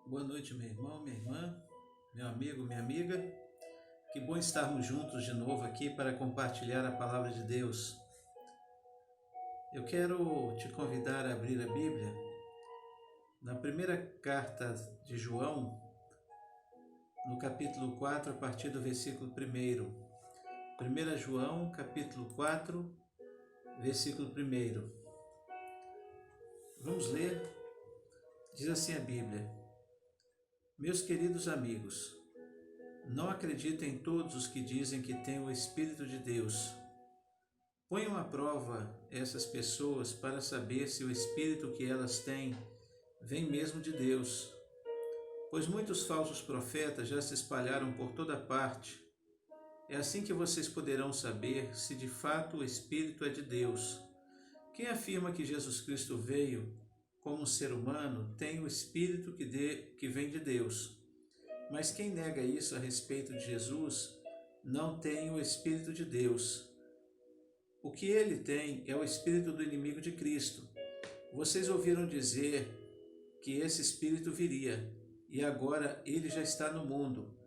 Boa noite, meu irmão, minha irmã, meu amigo, minha amiga. Que bom estarmos juntos de novo aqui para compartilhar a palavra de Deus. Eu quero te convidar a abrir a Bíblia na primeira carta de João, no capítulo 4, a partir do versículo 1. 1 João, capítulo 4, versículo 1. Vamos ler. Diz assim a Bíblia: Meus queridos amigos, não acreditem em todos os que dizem que têm o Espírito de Deus. Ponham à prova essas pessoas para saber se o Espírito que elas têm vem mesmo de Deus. Pois muitos falsos profetas já se espalharam por toda parte. É assim que vocês poderão saber se de fato o Espírito é de Deus. Quem afirma que Jesus Cristo veio como um ser humano tem o Espírito que vem de Deus. Mas quem nega isso a respeito de Jesus não tem o Espírito de Deus. O que ele tem é o espírito do inimigo de Cristo. Vocês ouviram dizer que esse espírito viria, e agora ele já está no mundo.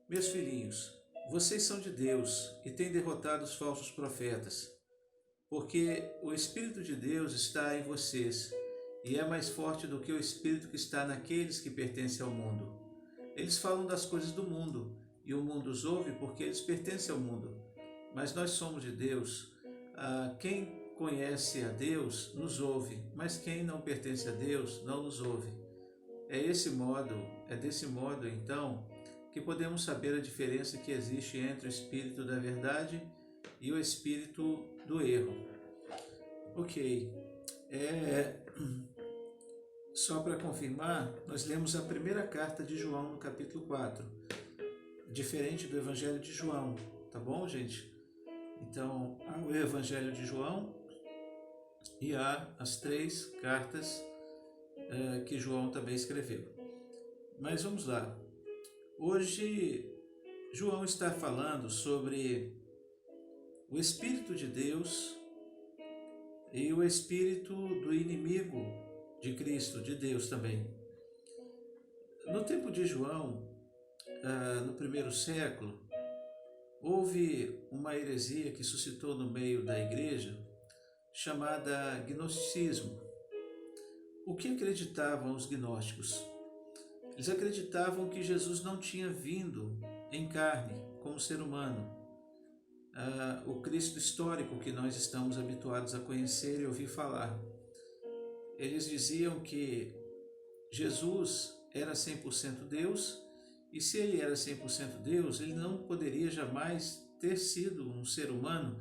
Meus filhinhos, vocês são de Deus e têm derrotado os falsos profetas, porque o Espírito de Deus está em vocês, e é mais forte do que o espírito que está naqueles que pertencem ao mundo. Eles falam das coisas do mundo, e o mundo os ouve porque eles pertencem ao mundo. Mas nós somos de Deus. Quem conhece a Deus nos ouve, mas quem não pertence a Deus não nos ouve. É desse modo então que podemos saber a diferença que existe entre o espírito da verdade e o espírito do erro. Ok, só para confirmar, nós lemos a primeira carta de João no capítulo 4, diferente do Evangelho de João, tá bom, gente? Então, há o Evangelho de João e há as 3 cartas que João também escreveu. Mas vamos lá. Hoje, João está falando sobre o Espírito de Deus e o Espírito do inimigo de Cristo, de Deus também. No tempo de João, no primeiro século, houve uma heresia que suscitou no meio da igreja, chamada gnosticismo. O que acreditavam os gnósticos? Eles acreditavam que Jesus não tinha vindo em carne, como ser humano. O Cristo histórico que nós estamos habituados a conhecer e ouvir falar. Eles diziam que Jesus era 100% Deus, e se ele era 100% Deus, ele não poderia jamais ter sido um ser humano,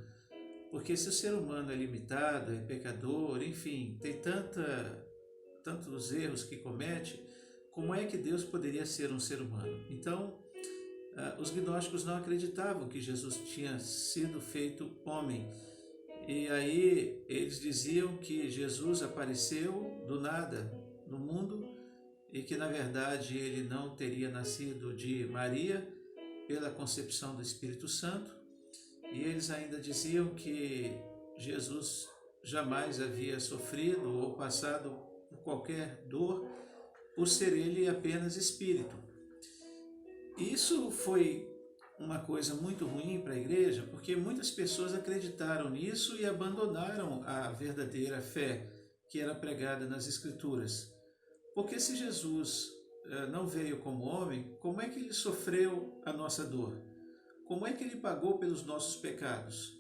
porque se o ser humano é limitado, é pecador, enfim, tem tantos erros que comete, como é que Deus poderia ser um ser humano? Então, os gnósticos não acreditavam que Jesus tinha sido feito homem. E aí eles diziam que Jesus apareceu do nada no mundo e que na verdade ele não teria nascido de Maria pela concepção do Espírito Santo. E eles ainda diziam que Jesus jamais havia sofrido ou passado por qualquer dor por ser ele apenas espírito. Isso foi uma coisa muito ruim para a igreja, porque muitas pessoas acreditaram nisso e abandonaram a verdadeira fé que era pregada nas Escrituras. Porque se Jesus não veio como homem, como é que ele sofreu a nossa dor? Como é que ele pagou pelos nossos pecados?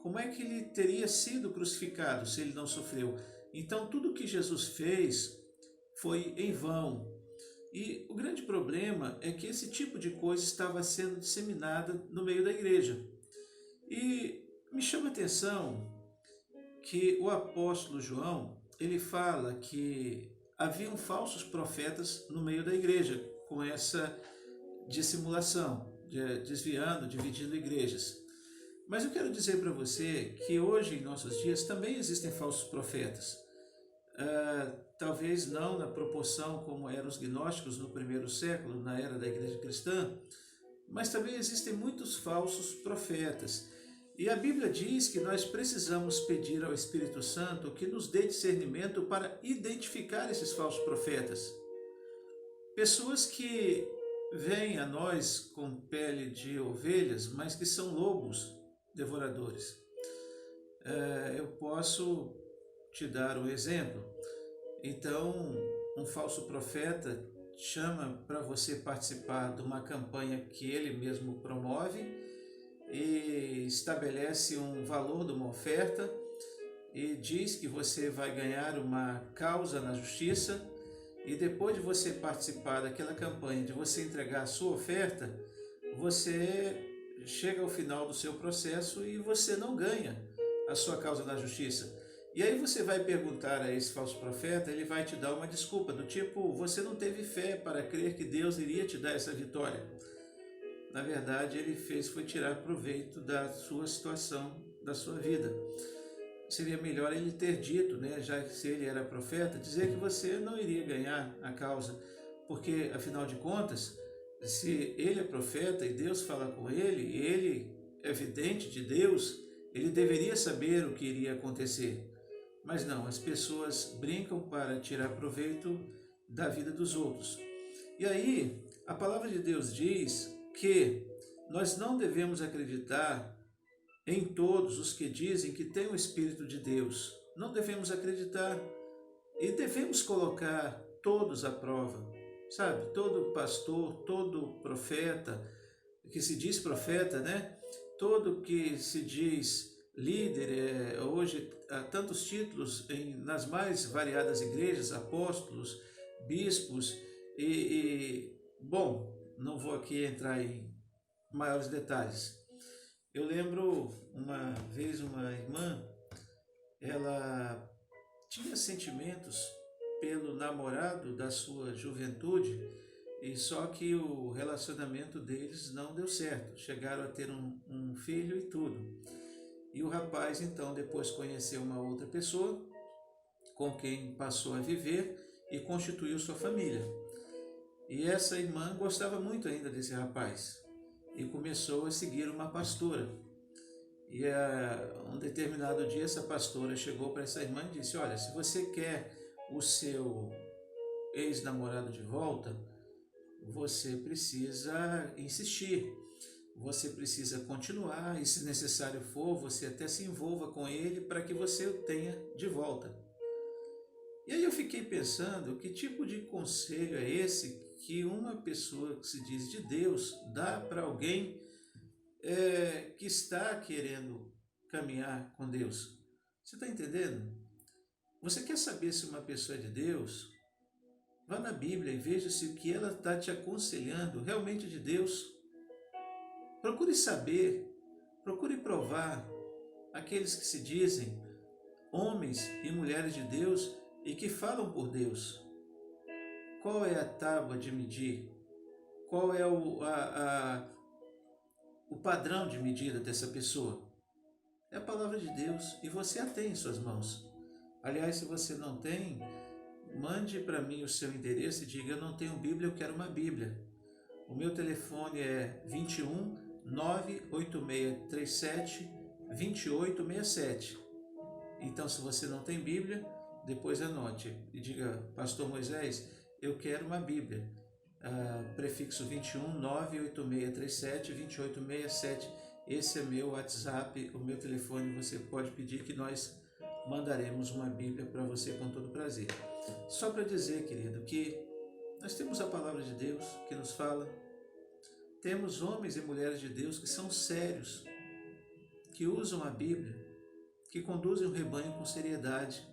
Como é que ele teria sido crucificado se ele não sofreu? Então tudo que Jesus fez foi em vão. E o grande problema é que esse tipo de coisa estava sendo disseminada no meio da igreja. E me chama a atenção que o apóstolo João, ele fala que haviam falsos profetas no meio da igreja, com essa dissimulação, desviando, dividindo igrejas. Mas eu quero dizer para você que hoje, em nossos dias, também existem falsos profetas. Talvez não na proporção como eram os gnósticos no primeiro século, na era da igreja cristã, mas também existem muitos falsos profetas. E a Bíblia diz que nós precisamos pedir ao Espírito Santo que nos dê discernimento para identificar esses falsos profetas. Pessoas que vêm a nós com pele de ovelhas, mas que são lobos devoradores. Eu posso te dar um exemplo. Então, um falso profeta chama para você participar de uma campanha que ele mesmo promove e estabelece um valor de uma oferta e diz que você vai ganhar uma causa na justiça, e depois de você participar daquela campanha, de você entregar a sua oferta, você chega ao final do seu processo e você não ganha a sua causa na justiça. E aí você vai perguntar a esse falso profeta, ele vai te dar uma desculpa do tipo, você não teve fé para crer que Deus iria te dar essa vitória. Na verdade, ele foi tirar proveito da sua situação, da sua vida. Seria melhor ele ter dito, né, já que se ele era profeta, dizer que você não iria ganhar a causa, porque afinal de contas, se ele é profeta e Deus fala com ele, e ele é vidente de Deus, ele deveria saber o que iria acontecer. Mas não, as pessoas brincam para tirar proveito da vida dos outros. E aí, a palavra de Deus diz que nós não devemos acreditar em todos os que dizem que têm o Espírito de Deus. Não devemos acreditar e devemos colocar todos à prova. Sabe, todo pastor, todo profeta, que se diz profeta, né? Todo que se diz líder, hoje há tantos títulos nas mais variadas igrejas, apóstolos, bispos, bom, não vou aqui entrar em maiores detalhes. Eu lembro uma vez uma irmã, ela tinha sentimentos pelo namorado da sua juventude, e só que o relacionamento deles não deu certo. Chegaram a ter um filho e tudo. E o rapaz então depois conheceu uma outra pessoa com quem passou a viver e constituiu sua família. E essa irmã gostava muito ainda desse rapaz e começou a seguir uma pastora. E um determinado dia essa pastora chegou para essa irmã e disse, olha, se você quer o seu ex-namorado de volta, você precisa insistir, você precisa continuar, e se necessário for, você até se envolva com ele para que você o tenha de volta. E aí eu fiquei pensando, que tipo de conselho é esse que uma pessoa que se diz de Deus dá para alguém que está querendo caminhar com Deus? Você está entendendo? Você quer saber se uma pessoa é de Deus? Vá na Bíblia e veja se o que ela está te aconselhando realmente é de Deus. Procure saber, procure provar aqueles que se dizem homens e mulheres de Deus e que falam por Deus. Qual é a tábua de medir? Qual é o padrão de medida dessa pessoa? É a palavra de Deus e você a tem em suas mãos. Aliás, se você não tem, mande para mim o seu endereço e diga, eu não tenho Bíblia, eu quero uma Bíblia. O meu telefone é 21 98637 2867. Então, se você não tem Bíblia, depois anote e diga, Pastor Moisés, eu quero uma Bíblia. Prefixo 21 98637 2867. Esse é meu WhatsApp, o meu telefone. Você pode pedir que nós mandaremos uma Bíblia para você com todo prazer. Só para dizer, querido, que nós temos a palavra de Deus que nos fala, temos homens e mulheres de Deus que são sérios, que usam a Bíblia, que conduzem o rebanho com seriedade.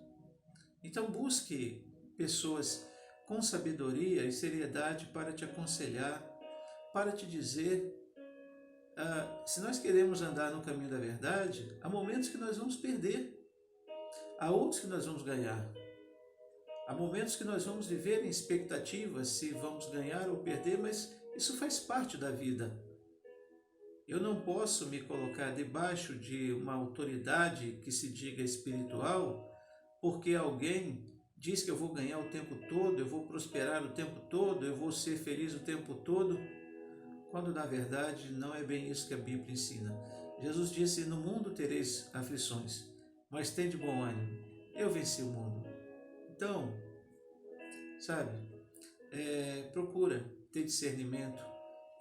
Então busque pessoas com sabedoria e seriedade para te aconselhar, para te dizer, se nós queremos andar no caminho da verdade, há momentos que nós vamos perder, há outros que nós vamos ganhar. Há momentos que nós vamos viver em expectativas se vamos ganhar ou perder, mas isso faz parte da vida. Eu não posso me colocar debaixo de uma autoridade que se diga espiritual, porque alguém diz que eu vou ganhar o tempo todo, eu vou prosperar o tempo todo, eu vou ser feliz o tempo todo, quando na verdade não é bem isso que a Bíblia ensina. Jesus disse, no mundo tereis aflições, mas tende bom ânimo, eu venci o mundo. Então, sabe, procure ter discernimento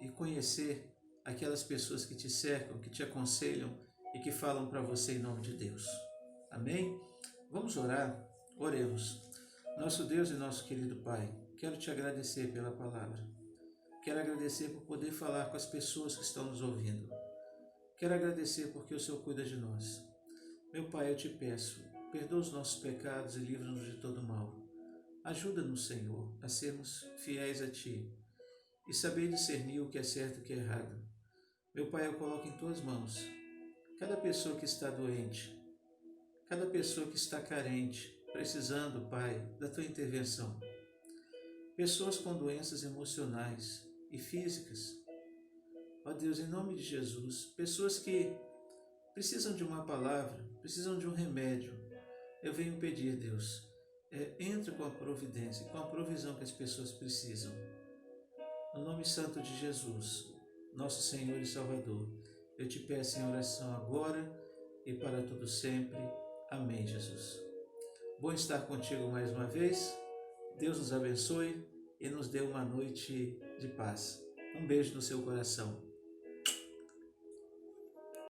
e conhecer aquelas pessoas que te cercam, que te aconselham e que falam para você em nome de Deus. Amém? Vamos orar? Oremos. Nosso Deus e nosso querido Pai, quero te agradecer pela palavra. Quero agradecer por poder falar com as pessoas que estão nos ouvindo. Quero agradecer porque o Senhor cuida de nós. Meu Pai, eu te peço, perdoa os nossos pecados e livra-nos de todo mal. Ajuda-nos, Senhor, a sermos fiéis a Ti e saber discernir o que é certo e o que é errado. Meu Pai, eu coloco em Tuas mãos cada pessoa que está doente, cada pessoa que está carente, precisando, Pai, da Tua intervenção. Pessoas com doenças emocionais e físicas. Ó Deus, em nome de Jesus, pessoas que precisam de uma palavra, precisam de um remédio. Eu venho pedir, Deus, entre com a providência, com a provisão que as pessoas precisam. No nome santo de Jesus, nosso Senhor e Salvador, eu te peço em oração agora e para todo sempre. Amém, Jesus. Bom estar contigo mais uma vez. Deus nos abençoe e nos dê uma noite de paz. Um beijo no seu coração.